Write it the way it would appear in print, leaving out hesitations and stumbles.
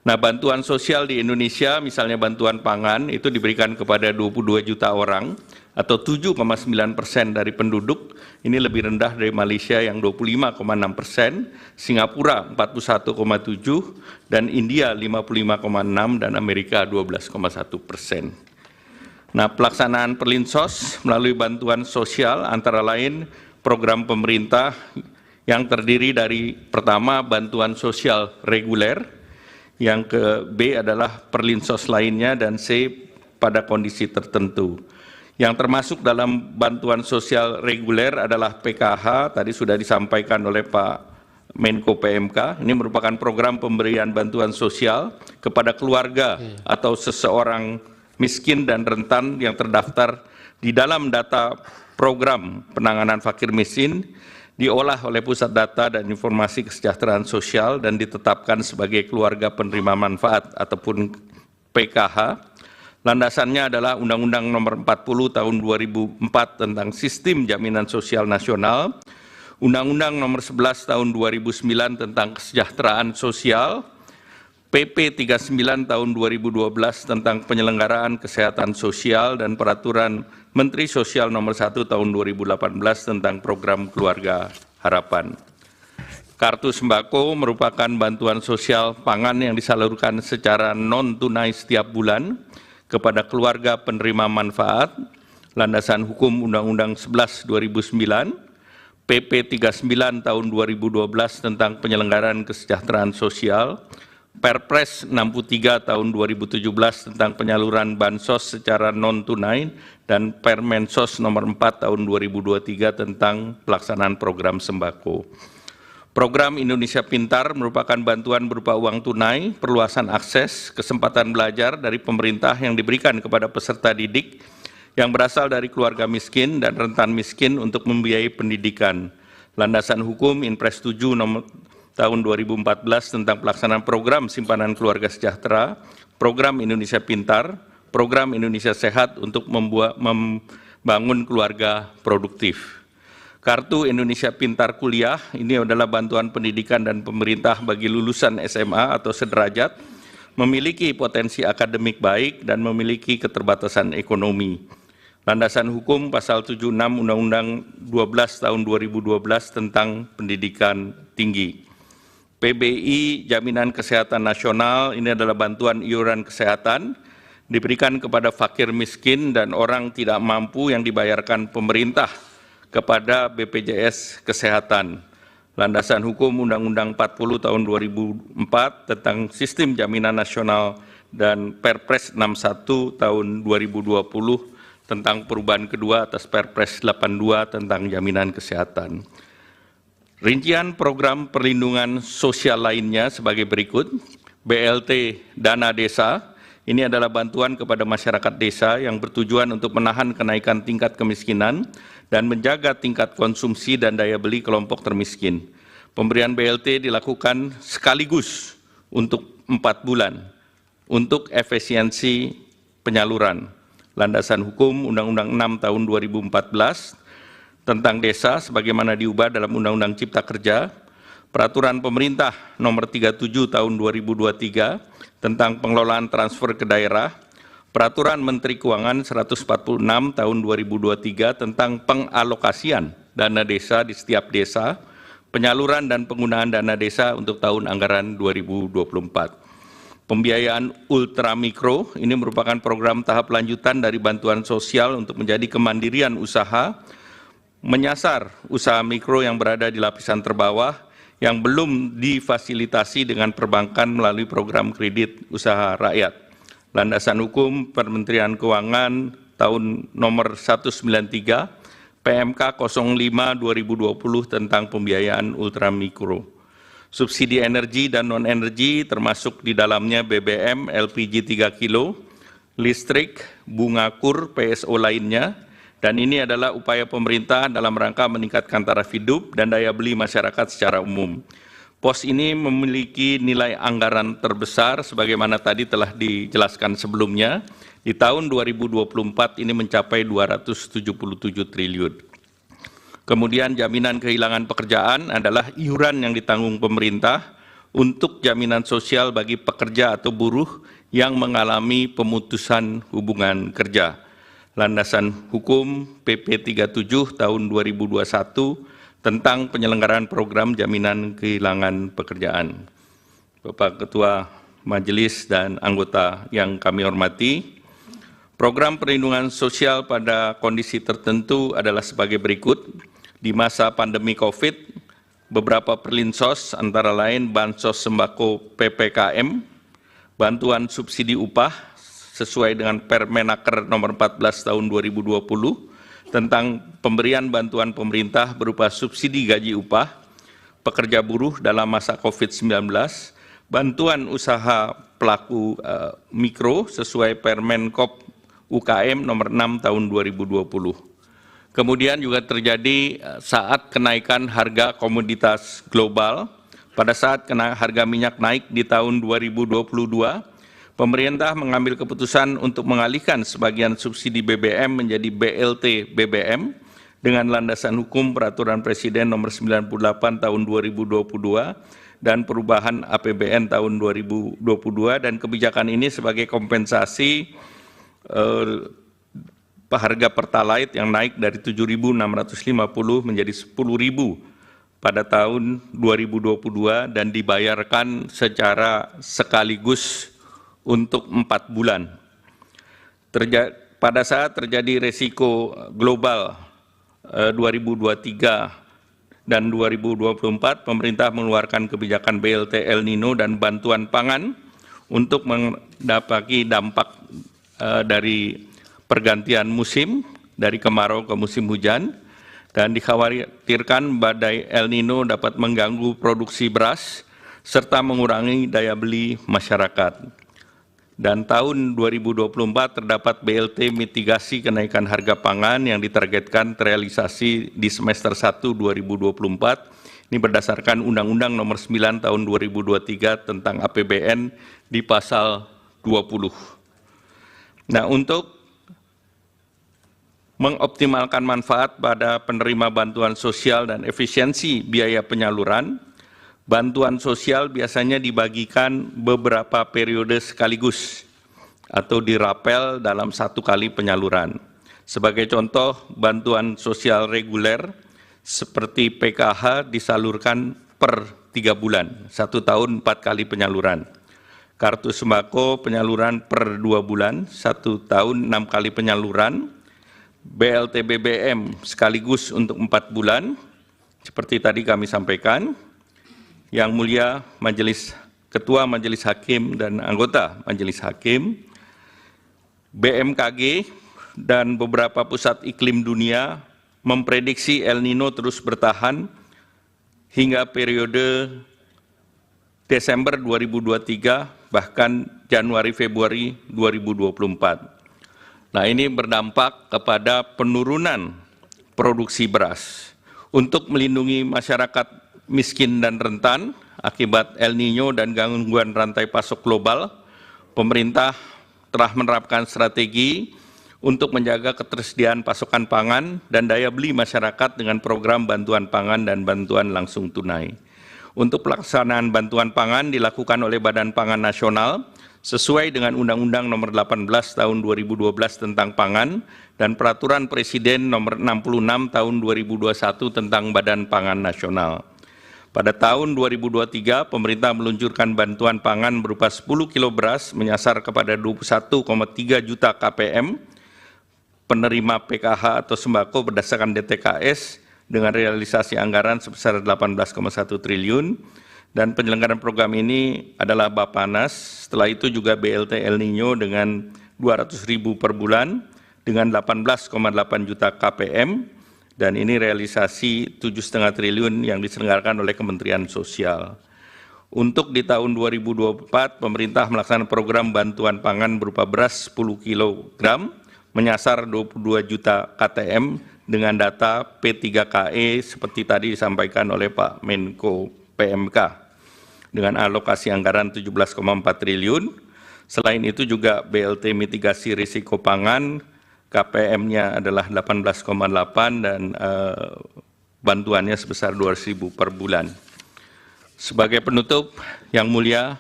Nah, bantuan sosial di Indonesia, misalnya bantuan pangan, itu diberikan kepada 22 juta orang, atau 7,9% dari penduduk. Ini lebih rendah dari Malaysia yang 25,6%, Singapura 41,7%, dan India 55,6%, dan Amerika 12,1%. Nah, pelaksanaan Perlinsos melalui bantuan sosial antara lain program pemerintah yang terdiri dari pertama bantuan sosial reguler, yang ke B adalah Perlinsos lainnya, dan C pada kondisi tertentu. Yang termasuk dalam bantuan sosial reguler adalah PKH, tadi sudah disampaikan oleh Pak Menko PMK. Ini merupakan program pemberian bantuan sosial kepada keluarga atau seseorang miskin dan rentan yang terdaftar di dalam data program penanganan fakir miskin, diolah oleh Pusat Data dan Informasi Kesejahteraan Sosial dan ditetapkan sebagai keluarga penerima manfaat ataupun PKH. Landasannya adalah Undang-Undang Nomor 40 Tahun 2004 tentang Sistem Jaminan Sosial Nasional, Undang-Undang Nomor 11 Tahun 2009 tentang Kesejahteraan Sosial, PP 39 Tahun 2012 tentang Penyelenggaraan Kesehatan Sosial, dan Peraturan Menteri Sosial Nomor 1 Tahun 2018 tentang Program Keluarga Harapan. Kartu sembako merupakan bantuan sosial pangan yang disalurkan secara non-tunai setiap bulan kepada keluarga penerima manfaat, landasan hukum Undang-Undang 11 2009, PP 39 Tahun 2012 tentang Penyelenggaraan Kesejahteraan Sosial, Perpres 63 Tahun 2017 tentang penyaluran bansos secara non-tunai, dan Permensos Nomor 4 Tahun 2023 tentang pelaksanaan program sembako. Program Indonesia Pintar merupakan bantuan berupa uang tunai, perluasan akses, kesempatan belajar dari pemerintah yang diberikan kepada peserta didik yang berasal dari keluarga miskin dan rentan miskin untuk membiayai pendidikan. Landasan hukum Inpres 7 Nomor Tahun 2014 tentang pelaksanaan program simpanan keluarga sejahtera, program Indonesia Pintar, program Indonesia Sehat untuk membangun keluarga produktif. Kartu Indonesia Pintar Kuliah ini adalah bantuan pendidikan dan pemerintah bagi lulusan SMA atau sederajat, memiliki potensi akademik baik dan memiliki keterbatasan ekonomi. Landasan hukum pasal 76 Undang-Undang 12 tahun 2012 tentang pendidikan tinggi. PBI Jaminan Kesehatan Nasional ini adalah bantuan iuran kesehatan diberikan kepada fakir miskin dan orang tidak mampu yang dibayarkan pemerintah kepada BPJS Kesehatan. Landasan hukum Undang-Undang 40 tahun 2004 tentang Sistem Jaminan Nasional dan Perpres 61 tahun 2020 tentang perubahan kedua atas Perpres 82 tentang jaminan kesehatan. Rincian program perlindungan sosial lainnya sebagai berikut. BLT Dana Desa, ini adalah bantuan kepada masyarakat desa yang bertujuan untuk menahan kenaikan tingkat kemiskinan dan menjaga tingkat konsumsi dan daya beli kelompok termiskin. Pemberian BLT dilakukan sekaligus untuk 4 bulan untuk efisiensi penyaluran. Landasan hukum Undang-Undang 6 tahun 2014 tentang desa sebagaimana diubah dalam Undang-Undang Cipta Kerja, Peraturan Pemerintah Nomor 37 tahun 2023 tentang pengelolaan transfer ke daerah, Peraturan Menteri Keuangan 146 tahun 2023 tentang pengalokasian dana desa di setiap desa, penyaluran dan penggunaan dana desa untuk tahun anggaran 2024. Pembiayaan ultramikro ini merupakan program tahap lanjutan dari bantuan sosial untuk menjadi kemandirian usaha, menyasar usaha mikro yang berada di lapisan terbawah yang belum difasilitasi dengan perbankan melalui program kredit usaha rakyat. Landasan hukum Kementerian Keuangan tahun nomor 193 PMK 05 2020 tentang pembiayaan ultramikro. Subsidi energi dan non-energi termasuk di dalamnya BBM, LPG 3 kilo, listrik, bunga kur, PSO lainnya, dan ini adalah upaya pemerintah dalam rangka meningkatkan taraf hidup dan daya beli masyarakat secara umum. Pos ini memiliki nilai anggaran terbesar sebagaimana tadi telah dijelaskan sebelumnya. Di tahun 2024 ini mencapai 277 triliun. Kemudian jaminan kehilangan pekerjaan adalah iuran yang ditanggung pemerintah untuk jaminan sosial bagi pekerja atau buruh yang mengalami pemutusan hubungan kerja. Landasan hukum PP 37 tahun 2021 tentang penyelenggaraan program jaminan kehilangan pekerjaan. Bapak Ketua Majelis dan anggota yang kami hormati, program perlindungan sosial pada kondisi tertentu adalah sebagai berikut. Di masa pandemi COVID, beberapa perlinsos antara lain bansos sembako PPKM, bantuan subsidi upah sesuai dengan Permenaker nomor 14 tahun 2020 tentang pemberian bantuan pemerintah berupa subsidi gaji upah pekerja buruh dalam masa COVID-19, bantuan usaha pelaku mikro sesuai Permenkop UKM nomor 6 tahun 2020. Kemudian juga terjadi saat kenaikan harga komoditas global. Pada saat harga minyak naik di tahun 2022, pemerintah mengambil keputusan untuk mengalihkan sebagian subsidi BBM menjadi BLT BBM dengan landasan hukum Peraturan Presiden nomor 98 tahun 2022 dan perubahan APBN tahun 2022, dan kebijakan ini sebagai kompensasi harga Pertalite yang naik dari 7.650 menjadi 10.000 pada tahun 2022 dan dibayarkan secara sekaligus untuk 4 bulan. Pada saat terjadi resiko global 2023 dan 2024, pemerintah mengeluarkan kebijakan BLT El Nino dan bantuan pangan untuk mendapati dampak dari pergantian musim dari kemarau ke musim hujan, dan dikhawatirkan badai El Nino dapat mengganggu produksi beras serta mengurangi daya beli masyarakat. Dan tahun 2024 terdapat BLT mitigasi kenaikan harga pangan yang ditargetkan terrealisasi di semester 1 2024. Ini berdasarkan Undang-Undang Nomor 9 Tahun 2023 tentang APBN di pasal 20. Nah, untuk mengoptimalkan manfaat pada penerima bantuan sosial dan efisiensi biaya penyaluran, bantuan sosial biasanya dibagikan beberapa periode sekaligus atau dirapel dalam satu kali penyaluran. Sebagai contoh, bantuan sosial reguler seperti PKH disalurkan per 3 bulan, 1 tahun 4 kali penyaluran. Kartu sembako penyaluran per 2 bulan, 1 tahun 6 kali penyaluran. BLT BBM sekaligus untuk 4 bulan, seperti tadi kami sampaikan. Yang Mulia Ketua Majelis Hakim dan anggota Majelis Hakim, BMKG dan beberapa pusat iklim dunia memprediksi El Nino terus bertahan hingga periode Desember 2023, bahkan Januari-Februari 2024. Nah, ini berdampak kepada penurunan produksi beras. Untuk melindungi masyarakat miskin dan rentan akibat El Nino dan gangguan rantai pasok global, pemerintah telah menerapkan strategi untuk menjaga ketersediaan pasokan pangan dan daya beli masyarakat dengan program bantuan pangan dan bantuan langsung tunai. Untuk pelaksanaan bantuan pangan dilakukan oleh Badan Pangan Nasional sesuai dengan Undang-Undang Nomor 18 Tahun 2012 tentang Pangan dan Peraturan Presiden Nomor 66 Tahun 2021 tentang Badan Pangan Nasional. Pada tahun 2023, pemerintah meluncurkan bantuan pangan berupa 10 kilo beras menyasar kepada 21,3 juta KPM penerima PKH atau sembako berdasarkan DTKS dengan realisasi anggaran sebesar 18,1 triliun. Dan penyelenggaraan program ini adalah Bappenas, setelah itu juga BLT El Nino dengan 200.000 per bulan dengan 18,8 juta KPM, dan ini realisasi 7,5 triliun yang diselenggarakan oleh Kementerian Sosial. Untuk di tahun 2024, pemerintah melaksanakan program bantuan pangan berupa beras 10 kg menyasar 22 juta KTM dengan data P3KE seperti tadi disampaikan oleh Pak Menko PMK dengan alokasi anggaran 17,4 triliun. Selain itu juga BLT mitigasi risiko pangan, KPM-nya adalah 18,8 dan bantuannya sebesar 200.000 per bulan. Sebagai penutup, yang mulia,